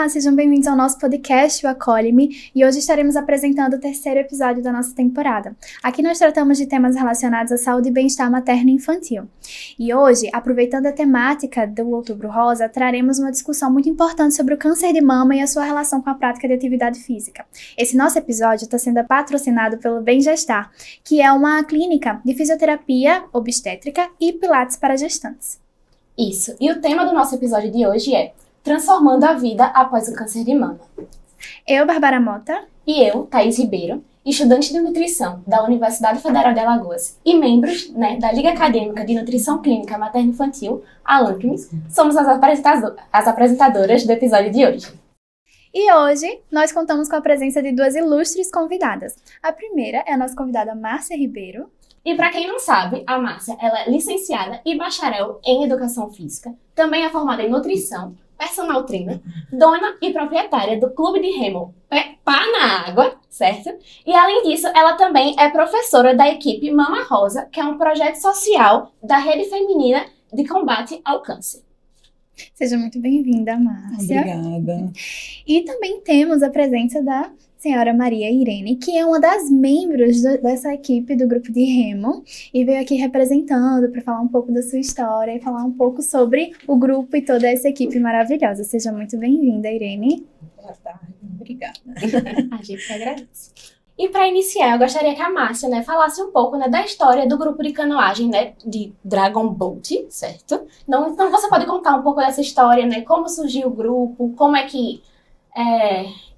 Olá, sejam bem-vindos ao nosso podcast, o Acolhe-me, e hoje estaremos apresentando o terceiro episódio da nossa temporada. Aqui nós tratamos de temas relacionados à saúde e bem-estar materno e infantil. E hoje, aproveitando a temática do Outubro Rosa, traremos uma discussão muito importante sobre o câncer de mama e a sua relação com a prática de atividade física. Esse nosso episódio está sendo patrocinado pelo Bem Gestar, que é uma clínica de fisioterapia obstétrica e pilates para gestantes. Isso, e o tema do nosso episódio de hoje é Transformando a Vida Após o Câncer de Mama. Eu, Bárbara Mota. E eu, Thaís Ribeiro, estudante de nutrição da Universidade Federal de Alagoas e membros da Liga Acadêmica de Nutrição Clínica Materno-Infantil, a LANCME, somos as apresentadoras do episódio de hoje. E hoje nós contamos com a presença de duas ilustres convidadas. A primeira é a nossa convidada Márcia Ribeiro. E para quem não sabe, a Márcia ela é licenciada e bacharel em Educação Física, também é formada em Nutrição, personal trainer, dona e proprietária do Clube de Remo Pá na Água, certo? E além disso, ela também é professora da equipe Mama Rosa, que é um projeto social da Rede Feminina de Combate ao Câncer. Seja muito bem-vinda, Márcia. Obrigada. E também temos a presença da senhora Maria Irene, que é uma das membros dessa equipe do grupo de Remo e veio aqui representando para falar um pouco da sua história e falar um pouco sobre o grupo e toda essa equipe maravilhosa. Seja muito bem-vinda, Irene. Boa tarde, obrigada. A gente que agradece. E para iniciar, eu gostaria que a Márcia falasse um pouco da história do grupo de canoagem de Dragon Boat, certo? Então você pode contar um pouco dessa história, como surgiu o grupo, como é que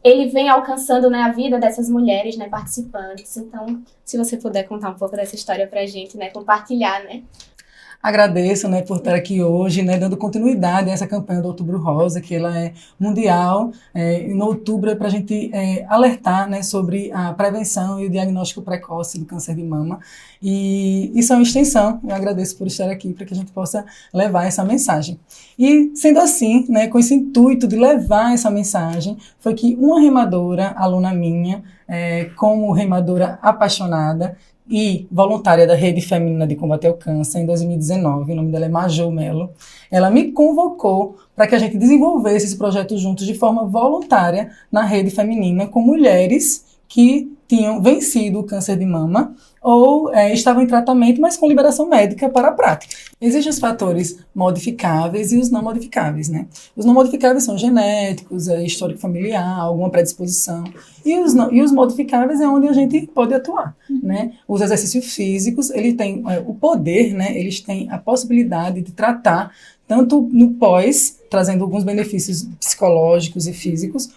ele vem alcançando a vida dessas mulheres participantes. Então, se você puder contar um pouco dessa história pra gente, compartilhar, Agradeço, por estar aqui hoje, dando continuidade a essa campanha do Outubro Rosa, que ela é mundial. No outubro é para a gente alertar, sobre a prevenção e o diagnóstico precoce do câncer de mama. E isso é uma extensão. Eu agradeço por estar aqui para que a gente possa levar essa mensagem. E, sendo assim, com esse intuito de levar essa mensagem, foi que uma remadora, aluna minha, como remadora apaixonada, e voluntária da Rede Feminina de Combate ao Câncer, em 2019, o nome dela é Majô Melo, ela me convocou para que a gente desenvolvesse esse projeto juntos de forma voluntária na Rede Feminina com mulheres que tinham vencido o câncer de mama ou estavam em tratamento, mas com liberação médica para a prática. Existem os fatores modificáveis e os não modificáveis, Os não modificáveis são genéticos, histórico familiar, alguma predisposição. E os modificáveis é onde a gente pode atuar, Os exercícios físicos, eles têm o poder, eles têm a possibilidade de tratar tanto no pós, trazendo alguns benefícios psicológicos e físicos,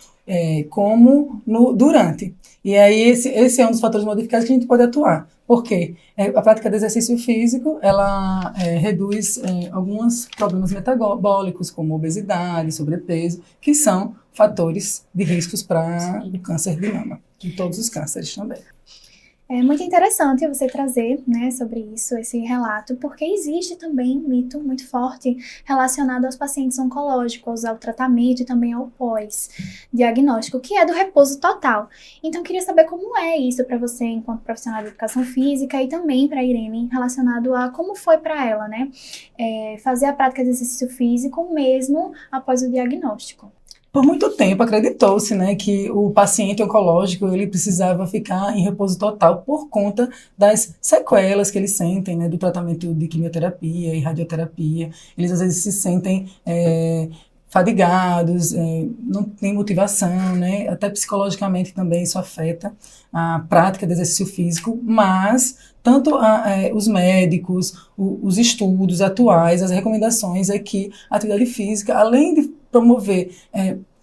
como no durante. E aí esse é um dos fatores modificados que a gente pode atuar. Por quê? A prática de exercício físico, ela reduz alguns problemas metabólicos, como obesidade, sobrepeso, que são fatores de riscos para o câncer de mama, e todos os cânceres também. É muito interessante você trazer, sobre isso, esse relato, porque existe também um mito muito forte relacionado aos pacientes oncológicos, ao tratamento e também ao pós-diagnóstico, que é do repouso total. Então, eu queria saber como é isso para você, enquanto profissional de educação física, e também para a Irene, relacionado a como foi para ela, fazer a prática de exercício físico mesmo após o diagnóstico. Por muito tempo acreditou-se, que o paciente oncológico ele precisava ficar em repouso total por conta das sequelas que eles sentem, do tratamento de quimioterapia e radioterapia. Eles às vezes se sentem fadigados, não tem motivação, até psicologicamente também isso afeta a prática de exercício físico, mas tanto os médicos, os estudos atuais, as recomendações é que a atividade física, além de promover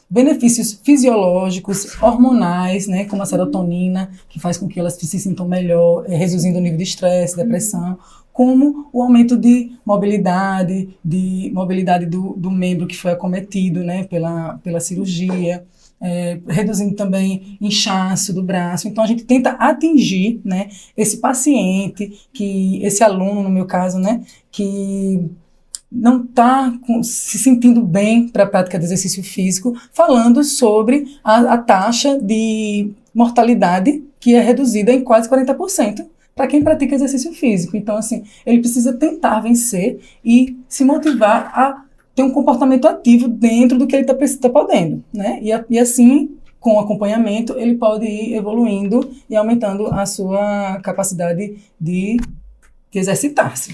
benefícios fisiológicos, hormonais, como a serotonina, que faz com que elas se sintam melhor, reduzindo o nível de estresse, depressão, como o aumento de mobilidade do membro que foi acometido, pela cirurgia, reduzindo também inchaço do braço. Então, a gente tenta atingir, esse paciente, esse aluno, no meu caso, que não está se sentindo bem para a prática de exercício físico, falando sobre a taxa de mortalidade que é reduzida em quase 40% para quem pratica exercício físico. Então, assim, ele precisa tentar vencer e se motivar a ter um comportamento ativo dentro do que ele está podendo, né? E assim, com o acompanhamento, ele pode ir evoluindo e aumentando a sua capacidade de exercitar-se.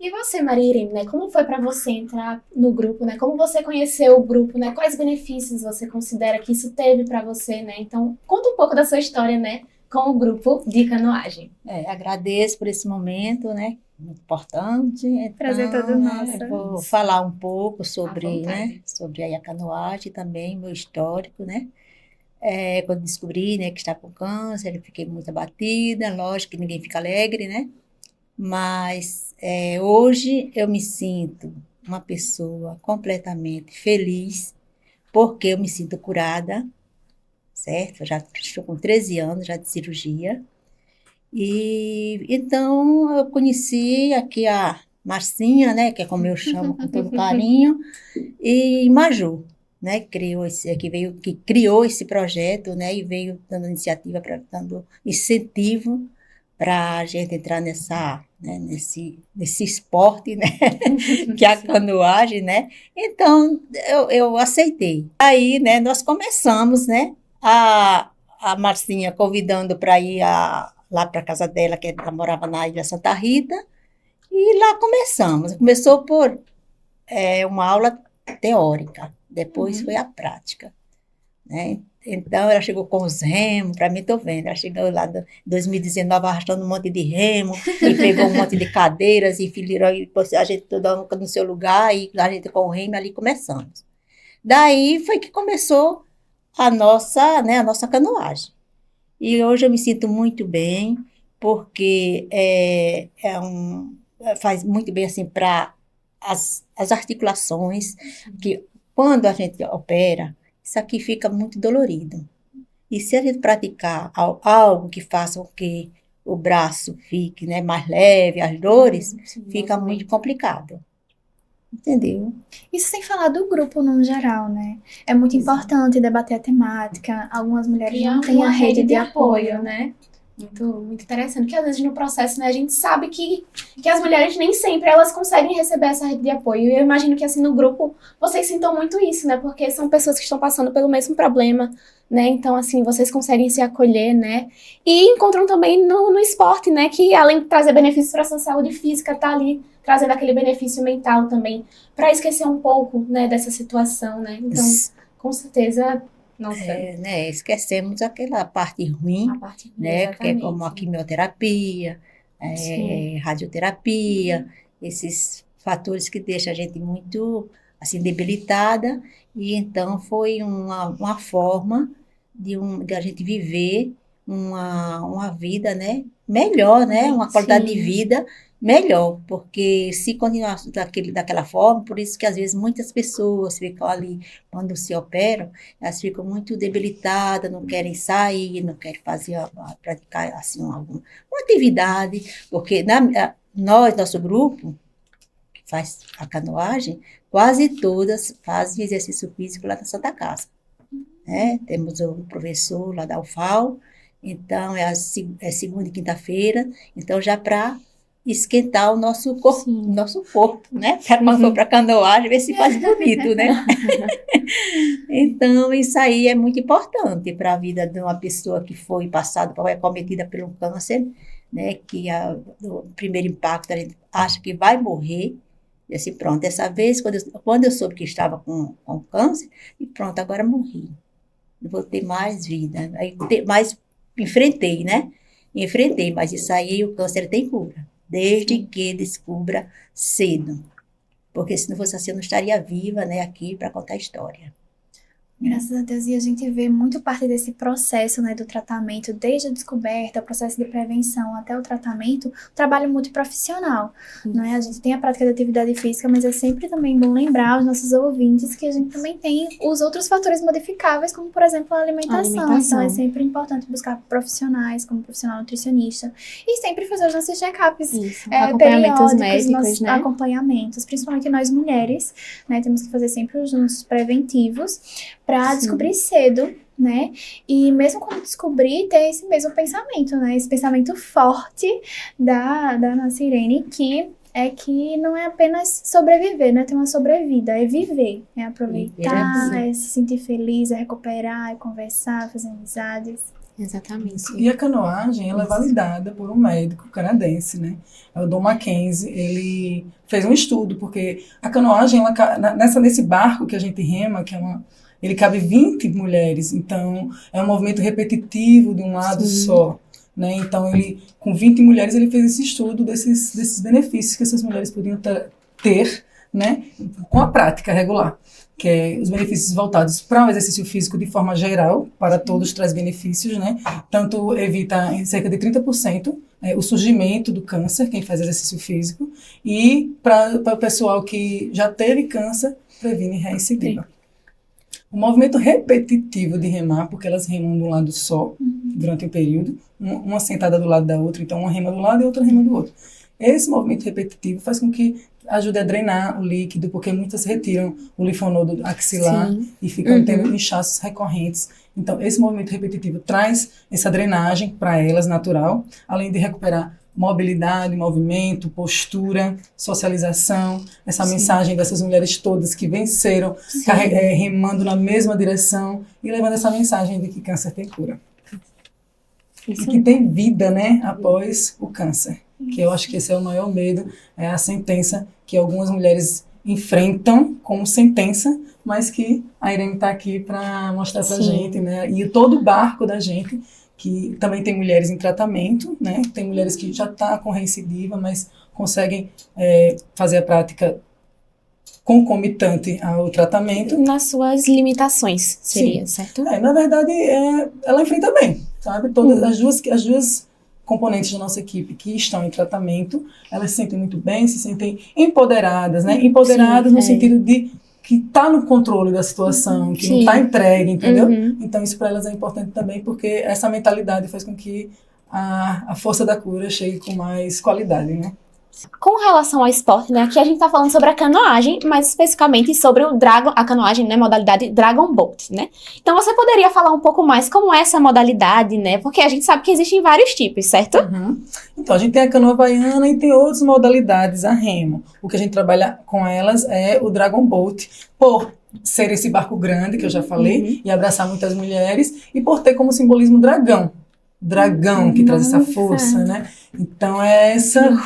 E você, Maria Irene, né? Como foi para você entrar no grupo, né? Como você conheceu o grupo, né? Quais benefícios você considera que isso teve para você, né? Então, conta um pouco da sua história, né? Com o grupo de canoagem. Agradeço por esse momento, né? Muito importante. Então, Prazer todo nosso. Vou falar um pouco sobre, À vontade. né? Sobre aí a canoagem também, meu histórico, né? Quando descobri, né, que estava com câncer, eu fiquei muito abatida. Lógico que ninguém fica alegre, né? Mas hoje eu me sinto uma pessoa completamente feliz, porque eu me sinto curada, certo? Eu já estou com 13 anos já de cirurgia. E então eu conheci aqui a Marcinha, né, que é como eu chamo com todo carinho, e Maju, né, que criou esse projeto, né, e veio dando iniciativa, dando incentivo para a gente entrar nesse esporte, né, que é a canoagem, né. Então eu aceitei. Aí, né, nós começamos, né, a Marcinha convidando para ir lá para a casa dela, que ela morava na Ilha Santa Rita, e lá começamos. Começou por uma aula teórica, depois foi a prática, né? Então, ela chegou com os remos, para mim, estou vendo, ela chegou lá em 2019 arrastando um monte de remo, e pegou um monte de cadeiras, e fileirou, e a gente toda no seu lugar, e a gente com o remo, ali começamos. Daí foi que começou a nossa canoagem. E hoje eu me sinto muito bem, porque faz muito bem assim para as articulações, que quando a gente opera, isso aqui fica muito dolorido. E se a gente praticar algo que faça com que o braço fique, né, mais leve, as dores, fica muito complicado. Entendeu? Isso sem falar do grupo no geral, né? É muito importante debater a temática. Algumas mulheres não têm a rede de apoio, né? Muito interessante, porque às vezes no processo, né, a gente sabe que as mulheres nem sempre elas conseguem receber essa rede de apoio. E eu imagino que assim no grupo vocês sintam muito isso, né? Porque são pessoas que estão passando pelo mesmo problema, né? Então, assim, vocês conseguem se acolher, né? E encontram também no esporte, né? Que além de trazer benefícios para a sua saúde física, tá ali trazendo aquele benefício mental também, para esquecer um pouco, né, dessa situação, né? Então, com certeza, nossa. Né, esquecemos aquela parte ruim, A parte ruim, né, que é exatamente. como a quimioterapia, radioterapia, esses fatores que deixam a gente muito, assim, debilitada, e então foi uma forma de a gente viver uma vida, né, melhor, né, uma qualidade de vida melhor, porque se continuar daquela forma, por isso que às vezes muitas pessoas ficam ali, quando se operam, elas ficam muito debilitadas, não querem sair, não querem praticar assim, uma atividade, porque nosso grupo, que faz a canoagem, quase todas fazem exercício físico lá na Santa Casa. Né? Temos o professor lá da UFAL, então é segunda e quinta-feira, então já para esquentar o nosso corpo, né? Para quando for para canoagem, ver se faz bonito, né? Então, isso aí é muito importante para a vida de uma pessoa que foi acometida pelo câncer, né? Que o primeiro impacto a gente acha que vai morrer, e assim, pronto, dessa vez, quando eu soube que estava com câncer, e pronto, agora morri. Não vou ter mais vida. Mas enfrentei, né? Enfrentei, mas isso aí, o câncer tem cura. Desde que descubra cedo. Porque se não fosse assim, eu não estaria viva, né, aqui para contar a história. Graças a Deus, e a gente vê muito parte desse processo, né, do tratamento, desde a descoberta, o processo de prevenção até o tratamento, trabalho multiprofissional, não é? A gente tem a prática de atividade física, mas é sempre também bom lembrar aos nossos ouvintes que a gente também tem os outros fatores modificáveis, como, por exemplo, a alimentação. Então, é sempre importante buscar profissionais, como profissional nutricionista, e sempre fazer os nossos check-ups acompanhamentos médicos, nossos né? acompanhamentos, principalmente nós mulheres, né? Temos que fazer sempre os nossos preventivos, para descobrir cedo, né? E mesmo quando descobrir, ter esse mesmo pensamento, né? Esse pensamento forte da nossa Irene, que é que não é apenas sobreviver, não é ter uma sobrevida, é viver, é aproveitar, é se sentir feliz, é recuperar, é conversar, fazer amizades. Exatamente. E a canoagem, ela é validada por um médico canadense, né? É o Don Mackenzie. Ele fez um estudo, porque a canoagem, nesse barco que a gente rema, ele cabe 20 mulheres, então é um movimento repetitivo de um lado só, né? Então, com 20 mulheres, ele fez esse estudo desses benefícios que essas mulheres podiam ter, né? Com a prática regular, que é os benefícios voltados para o exercício físico de forma geral, para todos traz benefícios, né? Tanto evita em cerca de 30% o surgimento do câncer, quem faz exercício físico, e para o pessoal que já teve câncer, previne recidiva. O movimento repetitivo de remar, porque elas remam de um lado só, durante um período, uma sentada do lado da outra, então uma rema do lado e outra rema do outro. Esse movimento repetitivo faz com que ajude a drenar o líquido, porque muitas retiram o linfonodo axilar e ficam tendo inchaços recorrentes. Então, esse movimento repetitivo traz essa drenagem para elas, natural, além de recuperar mobilidade, movimento, postura, socialização, essa mensagem dessas mulheres todas que venceram, remando na mesma direção e levando essa mensagem de que câncer tem cura. E que tem vida, né, após o câncer. Que eu acho que esse é o maior medo, é a sentença que algumas mulheres enfrentam como sentença, mas que a Irene está aqui para mostrar para a gente, né, e todo o barco da gente, que também tem mulheres em tratamento, né? Tem mulheres que já estão com recidiva, mas conseguem fazer a prática concomitante ao tratamento. Nas suas limitações, seria, certo? Na verdade, ela enfrenta bem, sabe? Todas as duas componentes da nossa equipe que estão em tratamento, elas se sentem muito bem, se sentem empoderadas, né? Empoderadas no sentido de que está no controle da situação, que não está entregue, entendeu? Então, isso para elas é importante também, porque essa mentalidade faz com que a força da cura chegue com mais qualidade, né? Com relação ao esporte, né, aqui a gente está falando sobre a canoagem, mas especificamente sobre a canoagem, né, modalidade Dragon Boat, né? Então você poderia falar um pouco mais como é essa modalidade, né? Porque a gente sabe que existem vários tipos, certo? Então, a gente tem a canoa havaiana e tem outras modalidades a remo. O que a gente trabalha com elas é o Dragon Boat, por ser esse barco grande, que eu já falei, e abraçar muitas mulheres, e por ter como simbolismo dragão, que traz essa força, né? Então, é essa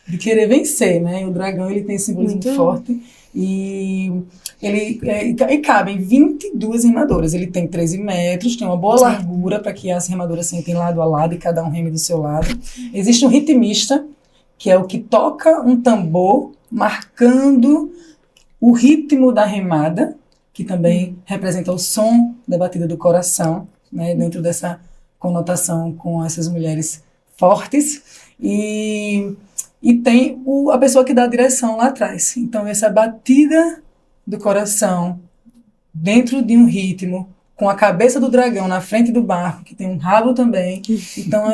de querer vencer, né? O dragão, ele tem esse simbolismo forte e cabem 22 remadoras. Ele tem 13 metros, tem uma boa largura para que as remadoras sentem lado a lado e cada um reme do seu lado. Existe um ritmista, que é o que toca um tambor marcando o ritmo da remada, que também representa o som da batida do coração, né? Dentro dessa conotação com essas mulheres fortes. E tem a pessoa que dá a direção lá atrás. Então, essa batida do coração dentro de um ritmo, com a cabeça do dragão na frente do barco, que tem um rabo também. Então,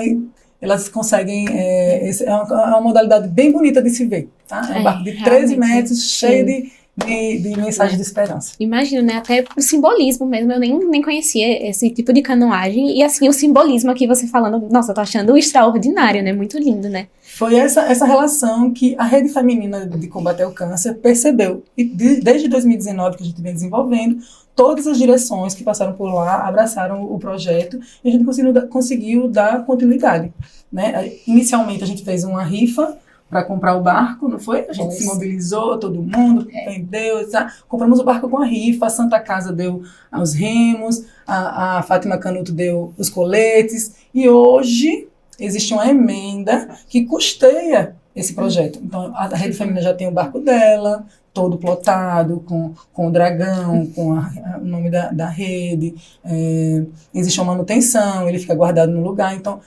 elas conseguem... é uma modalidade bem bonita de se ver. Tá? É um barco de 13 metros, cheio de mensagem de esperança. Imagino, né? Até o simbolismo mesmo. Eu nem conhecia esse tipo de canoagem. E, assim, o simbolismo aqui, você falando... Nossa, eu tô achando extraordinário, né? Muito lindo, né? Foi essa relação que a Rede Feminina de Combate ao Câncer percebeu. E desde 2019 que a gente vem desenvolvendo, todas as direções que passaram por lá abraçaram o projeto e a gente conseguiu dar continuidade, né? Inicialmente, a gente fez uma rifa para comprar o barco, não foi? A gente se mobilizou, todo mundo vendeu, compramos o barco com a rifa, a Santa Casa deu os remos, a Fátima Canuto deu os coletes, e hoje existe uma emenda que custeia esse projeto. Então, a Rede Feminina já tem o barco dela, todo plotado, com o dragão, com o nome da rede, existe uma manutenção, ele fica guardado no lugar, então...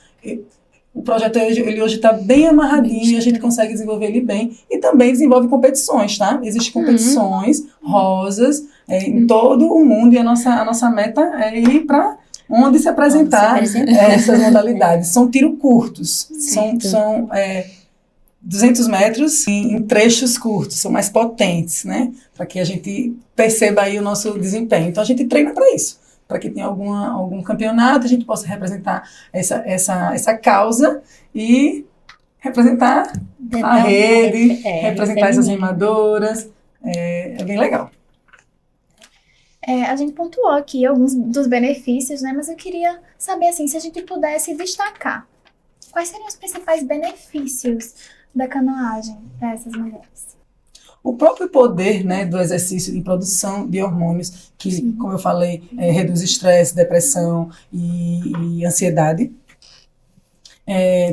O projeto ele hoje está bem amarradinho e a gente consegue desenvolver ele bem. E também desenvolve competições, tá? Existem competições rosas em todo o mundo e a nossa meta é ir para onde se apresentar essas modalidades. São tiro curtos, são 200 metros em trechos curtos, são mais potentes, né? Para que a gente perceba aí o nosso desempenho. Então a gente treina para isso, para que tenha algum campeonato, a gente possa representar essa causa e representar a rede, representar essas feminino. remadoras. É bem legal. A gente pontuou aqui alguns dos benefícios, né? Mas eu queria saber, assim, se a gente pudesse destacar, quais seriam os principais benefícios da canoagem para essas mulheres? O próprio poder, né, do exercício de produção de hormônios, que, Sim. como eu falei, reduz estresse, depressão e ansiedade.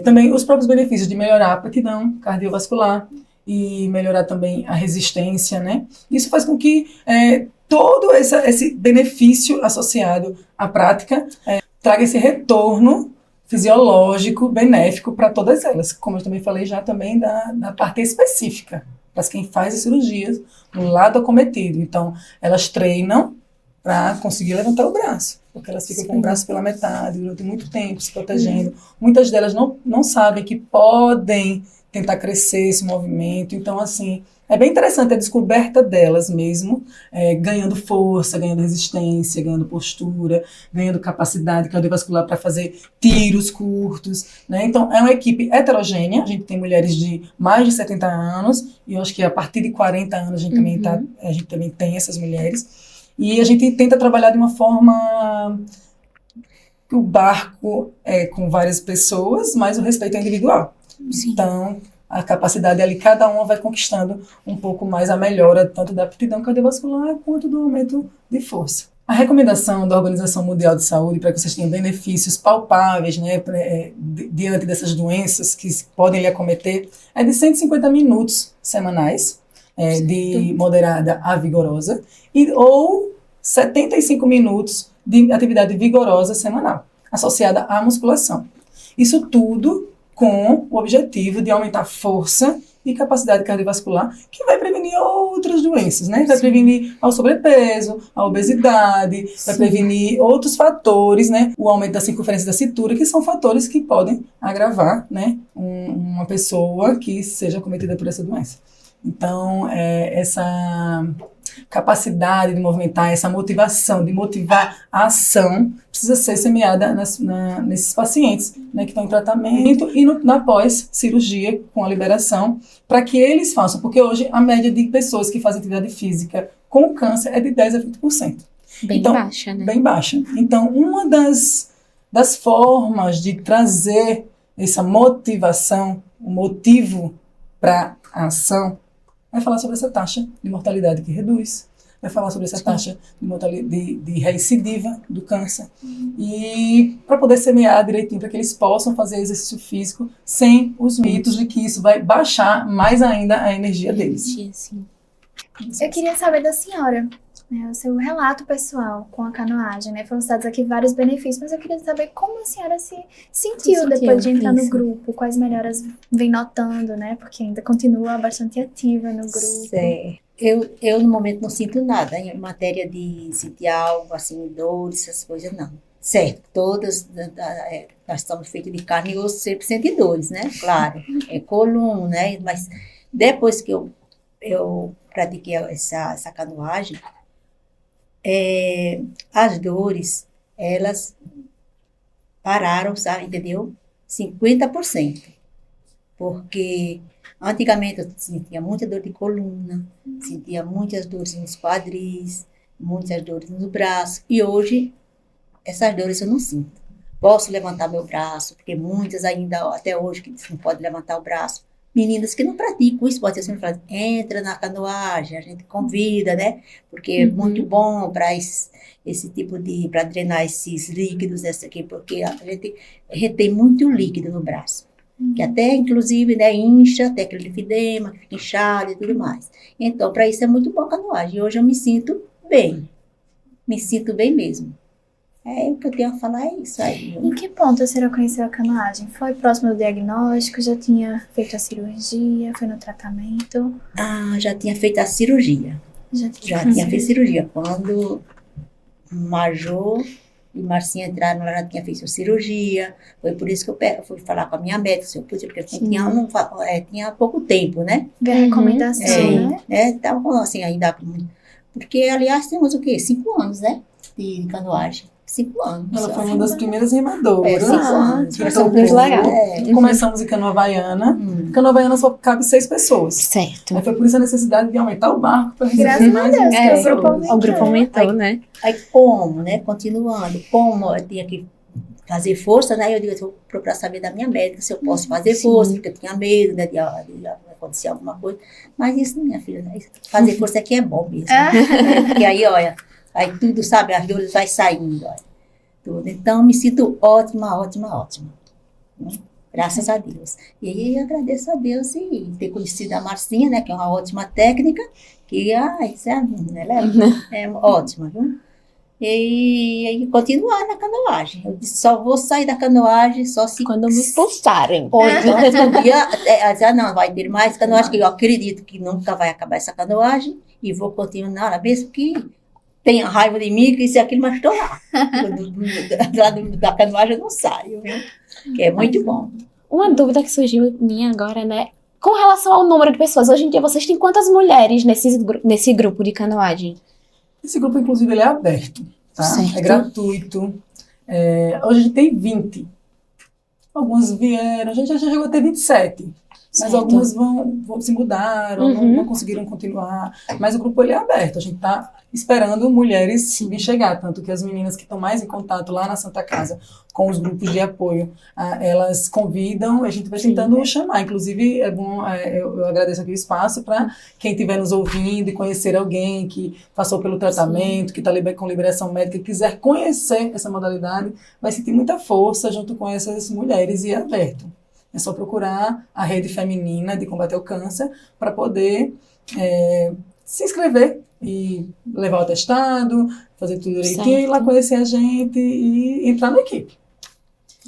Também os próprios benefícios de melhorar a aptidão cardiovascular e melhorar também a resistência, né? Isso faz com que todo esse benefício associado à prática traga esse retorno fisiológico benéfico para todas elas, como eu também falei já também da parte específica, para quem faz as cirurgias no lado acometido. Então, elas treinam para conseguir levantar o braço, porque elas ficam com o braço pela metade durante muito tempo, se protegendo. Muitas delas não sabem que podem tentar crescer esse movimento. Então, assim, é bem interessante a descoberta delas mesmo, ganhando força, ganhando resistência, ganhando postura, ganhando capacidade cardiovascular para fazer tiros curtos, né? Então, é uma equipe heterogênea. A gente tem mulheres de mais de 70 anos, e eu acho que a partir de 40 anos a gente também tem essas mulheres. E a gente tenta trabalhar de uma forma que o barco é com várias pessoas, mas o respeito é individual. Sim. Então, a capacidade ali, cada uma vai conquistando um pouco mais a melhora, tanto da aptidão cardiovascular quanto do aumento de força. A recomendação da Organização Mundial de Saúde para que vocês tenham benefícios palpáveis, né, diante dessas doenças que podem lhe acometer é de 150 minutos semanais, de moderada a vigorosa, ou 75 minutos de atividade vigorosa semanal, associada à musculação. Isso tudo com o objetivo de aumentar força e capacidade cardiovascular, que vai prevenir outras doenças, né? Vai prevenir o sobrepeso, a obesidade, vai prevenir outros fatores, né? O aumento da circunferência da cintura, que são fatores que podem agravar, né, uma pessoa que seja acometida por essa doença. Então, essa capacidade de movimentar, essa motivação, de motivar a ação, precisa ser semeada nesses pacientes, né, que estão em tratamento e na pós-cirurgia, com a liberação, para que eles façam, porque hoje a média de pessoas que fazem atividade física com câncer é de 10% a 20%. Bem baixa, né? Bem baixa. Então, uma das formas de trazer essa motivação, o motivo para a ação, vai falar sobre essa taxa de mortalidade que reduz, vai falar sobre essa taxa de recidiva do câncer, e para poder semear direitinho, para que eles possam fazer exercício físico sem os mitos de que isso vai baixar mais ainda a energia deles. Sim. Eu queria saber da senhora, né, o seu relato pessoal com a canoagem, né? Foram citados aqui vários benefícios, mas eu queria saber como a senhora se sentiu depois de entrar no grupo, quais melhoras vem notando, né? Porque ainda continua bastante ativa no grupo. Certo. Eu, no momento, não sinto nada em matéria de sentir algo, assim, dores, essas coisas, não. Certo, todas, nós estamos feitos de carne e osso, sempre sente dores, né? Claro, coluna, né? Mas depois que eu pratiquei essa canoagem, as dores, elas pararam, sabe, entendeu? 50%. Porque antigamente eu sentia muita dor de coluna, sentia muitas dores nos quadris, muitas dores no braço, e hoje essas dores eu não sinto. Posso levantar meu braço, porque muitas ainda, até hoje, que não podem levantar o braço. Meninas que não praticam o esporte, assim, falam, entra na canoagem, a gente convida, né? Porque é muito bom para esse tipo de, para drenar esses líquidos, aqui, porque a gente retém muito líquido no braço. Que até, inclusive, né, incha, até aquele linfedema, que fica inchado e tudo mais. Então, para isso é muito bom a canoagem. E hoje eu me sinto bem mesmo. O que eu tenho a falar é isso aí. Em que ponto a senhora conheceu a canoagem? Foi próximo do diagnóstico? Já tinha feito a cirurgia? Foi no tratamento? Já tinha feito a cirurgia. Já tinha feito cirurgia. Quando Major e Marcinha entraram, ela já tinha feito a cirurgia. Foi por isso que eu fui falar com a minha médica, se eu podia, porque tinha pouco tempo, né? Ver a recomendação, né? Tava assim, ainda. Porque, aliás, temos o quê? 5 anos, né? De canoagem. 5 anos. Ela só. foi uma das primeiras remadoras. 5 anos. que Super tocou. legal. Começamos em Canoa Havaiana. Canoa Havaiana só cabe 6 pessoas. Certo. Aí foi por isso a necessidade de aumentar o barco para Graças receber a mais Deus, umas que É, o grupo pessoas. O grupo aumentou, né? Aí como, né? Continuando, como eu tinha que fazer força, né? Eu digo, eu vou procurar saber da minha médica se eu posso fazer Sim. força, porque eu tinha medo, né? De acontecer alguma coisa. Mas isso, minha filha, né, fazer força aqui é bom mesmo. Né? Porque aí, olha, aí tudo, sabe, as dores vai saindo, olha, tudo. Então, me sinto ótima, ótima, ótima. Né? Graças a Deus. E aí, agradeço a Deus e ter conhecido a Marcinha, né? Que é uma ótima técnica, que, isso é ótima, viu? E continuar na canoagem. Eu disse, só vou sair da canoagem só se... Quando me expulsarem. Ou então, um dia, não, vai ter mais canoagem, que eu acredito que nunca vai acabar essa canoagem, e vou continuar, mesmo que tenha raiva de mim, que isso e aquilo, mas estou lá. Da canoagem eu não saio, viu? Que é muito bom. Uma dúvida que surgiu minha agora, né? Com relação ao número de pessoas, hoje em dia vocês têm quantas mulheres nesse grupo de canoagem? Esse grupo, inclusive, ele é aberto, tá? Certo. É gratuito. Hoje a gente tem 20. Algumas vieram, a gente já chegou a ter 27. Mas Certo. algumas se mudaram, Uhum. não conseguiram continuar. Mas o grupo ele é aberto. A gente está esperando mulheres vir chegar. Tanto que as meninas que estão mais em contato lá na Santa Casa com os grupos de apoio, elas convidam, a gente vai tentando chamar. Inclusive, é bom, eu agradeço aqui o espaço para quem estiver nos ouvindo e conhecer alguém que passou pelo tratamento, que está com liberação médica, e quiser conhecer essa modalidade, vai sentir muita força junto com essas mulheres e é aberto. É só procurar a rede feminina de combate ao câncer para poder se inscrever e levar o atestado, fazer tudo direitinho, ir lá conhecer a gente e entrar na equipe.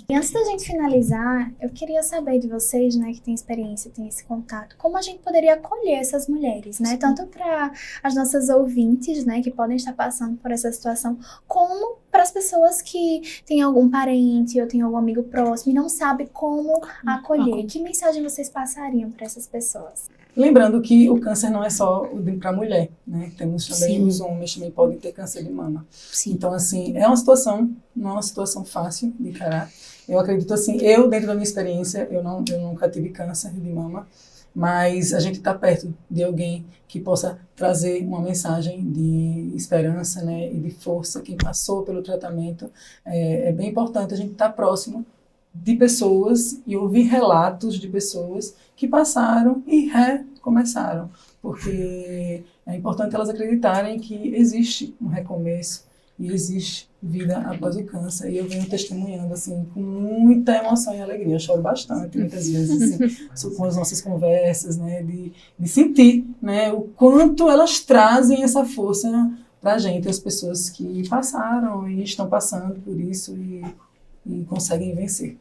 E antes da gente finalizar, eu queria saber de vocês, né, que têm experiência, têm esse contato, como a gente poderia acolher essas mulheres, né, tanto para as nossas ouvintes, né, que podem estar passando por essa situação, como para as pessoas que têm algum parente ou têm algum amigo próximo e não sabem como acolher. Que mensagem vocês passariam para essas pessoas? Lembrando que o câncer não é só para a mulher, né? Temos também Sim. os homens também podem ter câncer de mama. Sim. Então, assim, não é uma situação fácil de encarar. Eu acredito assim, dentro da minha experiência, eu nunca tive câncer de mama, mas a gente está perto de alguém que possa trazer uma mensagem de esperança, né, e de força, quem passou pelo tratamento. É bem importante a gente estar próximo de pessoas e ouvir relatos de pessoas que passaram e recomeçaram, porque é importante elas acreditarem que existe um recomeço e existe vida após o câncer. E eu venho testemunhando assim com muita emoção e alegria. Eu choro bastante muitas vezes assim, com as nossas conversas, né, de sentir, né, o quanto elas trazem essa força para a gente, as pessoas que passaram e estão passando por isso e conseguem vencer.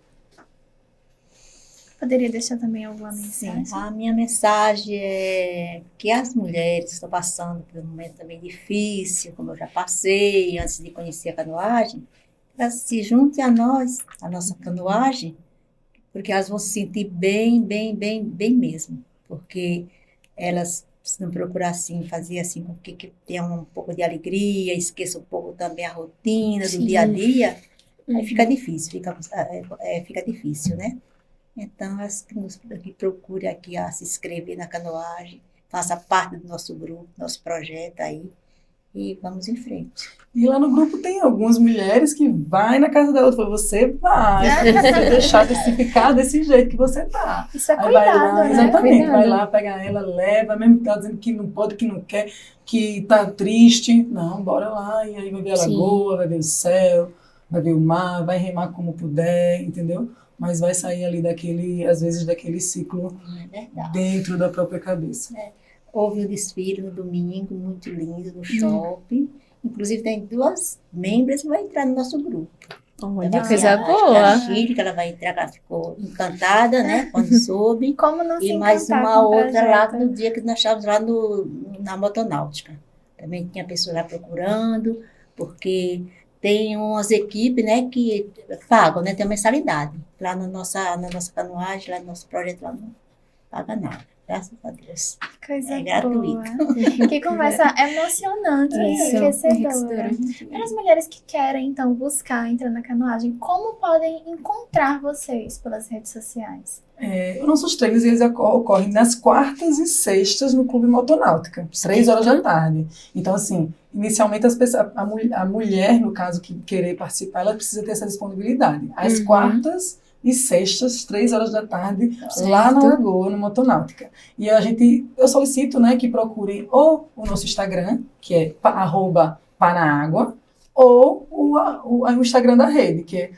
Poderia deixar também alguma Sim, mensagem? a minha mensagem é que as mulheres estão passando por um momento também difícil, como eu já passei antes de conhecer a canoagem, elas se juntem a nós, a nossa canoagem, porque elas vão se sentir bem, bem, bem, bem mesmo, porque elas precisam procurar assim, fazer assim com que tenham um pouco de alegria, esqueçam um pouco também a rotina do Sim. dia a dia, aí Uhum. fica difícil, fica difícil, né? Então, as que procurem aqui se inscrever na canoagem, faça parte do nosso grupo, nosso projeto aí, e vamos em frente. E lá no grupo tem algumas mulheres que vai na casa da outra, você vai, você deixar de se ficar desse jeito que você tá. Isso é Aí vai cuidado, lá, né? exatamente, Cuidado. vai lá, pega ela, leva, mesmo que tá dizendo que não pode, que não quer, que tá triste, não, bora lá, e aí vai ver a Sim. lagoa, vai ver o céu, vai ver o mar, vai remar como puder, entendeu? Mas vai sair ali às vezes daquele ciclo É verdade. dentro da própria cabeça. Houve um desfile no domingo, muito lindo, no shopping. Inclusive, tem 2 membros que vão entrar no nosso grupo. Olha, Então, coisa acho que é a boa. Chile, que ela vai entrar, que ela ficou encantada, né, quando soube. Como não se E mais encantar uma com o outra lá projeto? no dia que nós estávamos lá na motonáutica. Também tinha pessoas lá procurando, porque tem umas equipes, né, que pagam, né, tem uma mensalidade. Lá na nossa canoagem, lá no nosso projeto, lá não paga nada. Graças a Deus. Coisa É boa. gratuito. Que conversa emocionante, Isso, enriquecedora. enriquecedora. Para as mulheres que querem, então, buscar entrar na canoagem, como podem encontrar vocês pelas redes sociais? Os nossos treinos eles ocorrem nas quartas e sextas no Clube Motonáutica, 3 horas da tarde. Então, assim, inicialmente a mulher, no caso, que querer participar, ela precisa ter essa disponibilidade. Às quartas e sextas, 3 horas da tarde, lá na Lagoa, no Motonáutica. E eu solicito, né, que procurem ou o nosso Instagram, que é @panaágua, ou o Instagram da rede, que é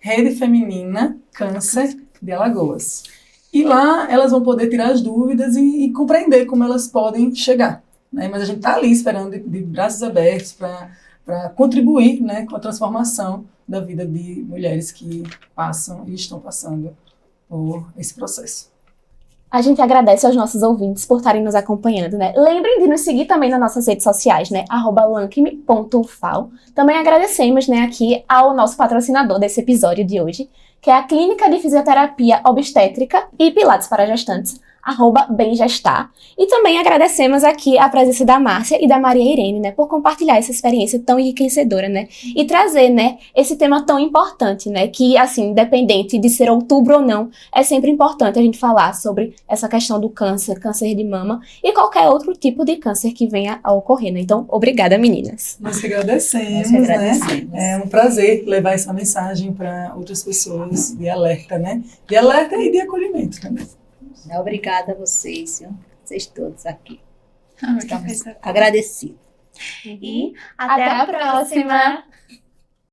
@Rede Feminina Câncer de Alagoas. E lá elas vão poder tirar as dúvidas e compreender como elas podem chegar, né? Mas a gente está ali esperando de braços abertos para contribuir, né, com a transformação da vida de mulheres que passam e estão passando por esse processo. A gente agradece aos nossos ouvintes por estarem nos acompanhando, né? Lembrem de nos seguir também nas nossas redes sociais, né? @lancme.ufal. Também agradecemos, né, aqui ao nosso patrocinador desse episódio de hoje, que é a Clínica de Fisioterapia Obstétrica e Pilates para Gestantes, @bemgestar. E também agradecemos aqui a presença da Márcia e da Maria Irene, né, por compartilhar essa experiência tão enriquecedora, né, e trazer, né, esse tema tão importante, né, que, assim, independente de ser outubro ou não, é sempre importante a gente falar sobre essa questão do câncer de mama e qualquer outro tipo de câncer que venha a ocorrer, né. Então, obrigada, meninas. Nós que agradecemos, Nós que agradecemos. né? É um prazer levar essa mensagem para outras pessoas de alerta, né? De alerta e de acolhimento também. Obrigada a vocês, viu? Vocês todos aqui. Que Estamos coisa boa. agradecidos. E até a próxima!